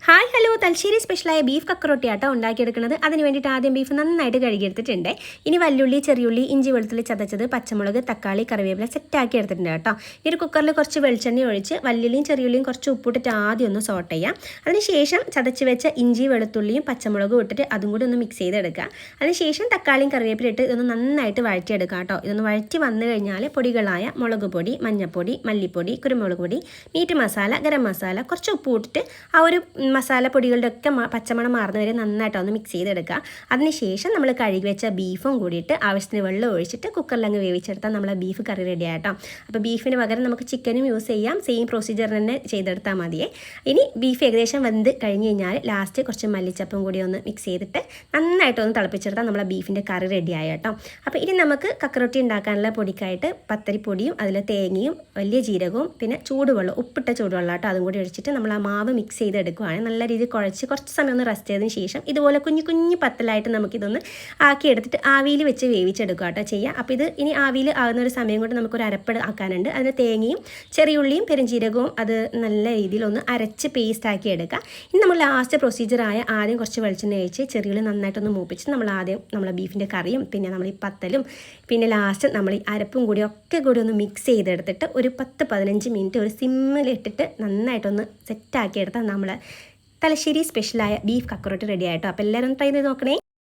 Hi hello Thalassery സ്പെഷ്യലായ beef കക്കറോട്ടിയാട്ടോ ഉണ്ടാക്കിയെടുക്കുന്നത്. അതിന് വേണ്ടിയിട്ട് ആദ്യം ബീഫ് നന്നായിട്ട് കഴുകിയെടുത്തിട്ടുണ്ട്. ഇനി വല്ലുള്ളി, ചെറിയുള്ളി, ഇഞ്ചി, വെളുത്തുള്ളി ചതച്ചത്, പച്ചമുളക്, തക്കാളി, കറിവേപ്പില സെറ്റാക്കി എടുത്തിട്ടുണ്ട് കേട്ടോ. ഈ ഒരു കുക്കറിൽ കുറച്ച് വെളിച്ചെണ്ണ ഒഴിച്ച് വല്ലുള്ളിയും ചെറിയുള്ളിയും കുറച്ച് ഉപ്പിട്ടിട്ട് ആദ്യം ഒന്ന് സോട്ട് ചെയ്യാം. അതിനുശേഷം ചതച്ച് വെച്ച ഇഞ്ചി, വെളുത്തുള്ളിയും പച്ചമുളകും ഇട്ടിട്ട് അതും കൂടി ഒന്ന് മിക്സ് ചെയ്തെടുക്കുക. അതിനുശേഷം തക്കാളിയും കറിവേപ്പില ഇട്ട് ഇതൊന്ന് നന്നായിട്ട് വഴറ്റിയെടുക്കുക കേട്ടോ. ഇതൊന്ന് വഴറ്റി വന്നു കഴിഞ്ഞാൽ പൊടികളായ മുളക് പൊടി, മഞ്ഞൾപ്പൊടി, മല്ലിപ്പൊടി, കുരുമുളക് പൊടി, മീറ്റ് മസാല, ഗരം മസാല, കുറച്ച് ഉപ്പ് ഇട്ടിട്ട് ആ ഒരു മസാലപ്പൊടികളുടെ ഒക്കെ പച്ചമണം മാറുന്ന വരെ നന്നായിട്ട് ഒന്ന് മിക്സ് ചെയ്തെടുക്കുക. അതിനുശേഷം നമ്മൾ കഴുകി വെച്ച ബീഫും കൂടിയിട്ട് ആവശ്യത്തിന് വെള്ളം ഒഴിച്ചിട്ട് കുക്കറിൽ അങ്ങ് വേവിച്ചെടുത്താൽ നമ്മളെ ബീഫ് കറി റെഡി ആയിട്ടോ. അപ്പോൾ ബീഫിന് പകരം നമുക്ക് ചിക്കനും യൂസ് ചെയ്യാം. സെയിം പ്രൊസീജിയർ തന്നെ ചെയ്തെടുത്താൽ മതിയേ. ഇനി ബീഫ് ഏകദേശം വെന്ത് കഴിഞ്ഞ് കഴിഞ്ഞാൽ ലാസ്റ്റ് കുറച്ച് മല്ലിച്ചപ്പും കൂടി ഒന്ന് മിക്സ് ചെയ്തിട്ട് നന്നായിട്ടൊന്ന് തിളപ്പിച്ചെടുത്താൽ നമ്മളെ ബീഫിൻ്റെ കറി റെഡി ആയി കേട്ടോ. അപ്പോൾ ഇനി നമുക്ക് കക്കറൊട്ടി ഉണ്ടാക്കാനുള്ള പൊടിക്കായിട്ട് പത്തരിപ്പൊടിയും അതിൽ തേങ്ങയും വലിയ ജീരകവും പിന്നെ ചൂടുവെള്ളം, ഉപ്പിട്ട ചൂടുവെള്ളം കേട്ടോ, അതും കൂടി ഒഴിച്ചിട്ട് നമ്മൾ ആ മാവ് മിക്സ് ചെയ്തെടുക്കുകയാണ്. നല്ല രീതിയിൽ കുഴച്ച് കുറച്ച് സമയം ഒന്ന് റെസ്റ്റ് ചെയ്തതിന് ശേഷം ഇതുപോലെ കുഞ്ഞു കുഞ്ഞു പത്തലായിട്ട് നമുക്കിതൊന്ന് ആക്കി എടുത്തിട്ട് ആവിയിൽ വെച്ച് വേവിച്ചെടുക്കുക കേട്ടോ ചെയ്യുക. അപ്പോൾ ഇത് ഇനി ആവിയിൽ ആകുന്ന ഒരു സമയം കൊണ്ട് നമുക്കൊരു അരപ്പട് ആക്കാനുണ്ട്. അതിന് തേങ്ങയും ചെറിയുള്ളിയും പെരുംജീരകവും അത് നല്ല രീതിയിൽ ഒന്ന് അരച്ച് പേസ്റ്റ് ആക്കി എടുക്കുക. ഇനി നമ്മൾ ലാസ്റ്റ് പ്രൊസീജിയറായ ആദ്യം കുറച്ച് വെളിച്ചെണ്ണ ഒഴിച്ച് ചെറിയുള്ളി നന്നായിട്ടൊന്ന് മൂപ്പിച്ച് നമ്മൾ ആദ്യം നമ്മളെ ബീഫിൻ്റെ കറിയും പിന്നെ നമ്മൾ ഈ പത്തലും പിന്നെ ലാസ്റ്റ് നമ്മൾ ഈ അരപ്പും കൂടി ഒക്കെ കൂടി ഒന്ന് മിക്സ് ചെയ്തെടുത്തിട്ട് ഒരു 10-15 മിനിറ്റ് ഒരു സിമ്മിലിട്ടിട്ട് നന്നായിട്ടൊന്ന് സെറ്റാക്കി എടുത്താൽ നമ്മൾ തലശ്ശേരി സ്പെഷ്യലായ ബീഫ് കക്കറോട്ടി റെഡി ആയിട്ടോ. അപ്പോൾ എല്ലാവരും ട്രൈ ചെയ്ത് നോക്കണേ.